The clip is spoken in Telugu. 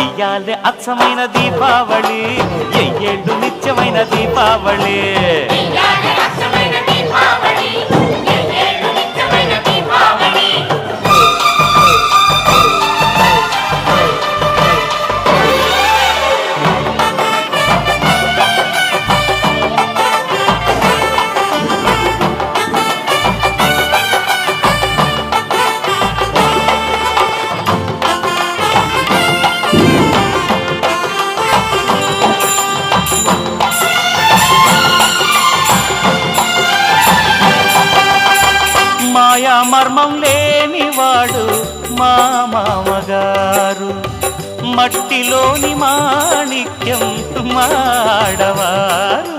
ఇయ్యాలే అచ్చమైన దీపావళి, ఎయ్యేళ్ళు నిత్యమైన దీపావళి. మాయా మర్మం లేనివాడు మా మామగారు, మట్టిలోని మాణిక్యం మాడవారు.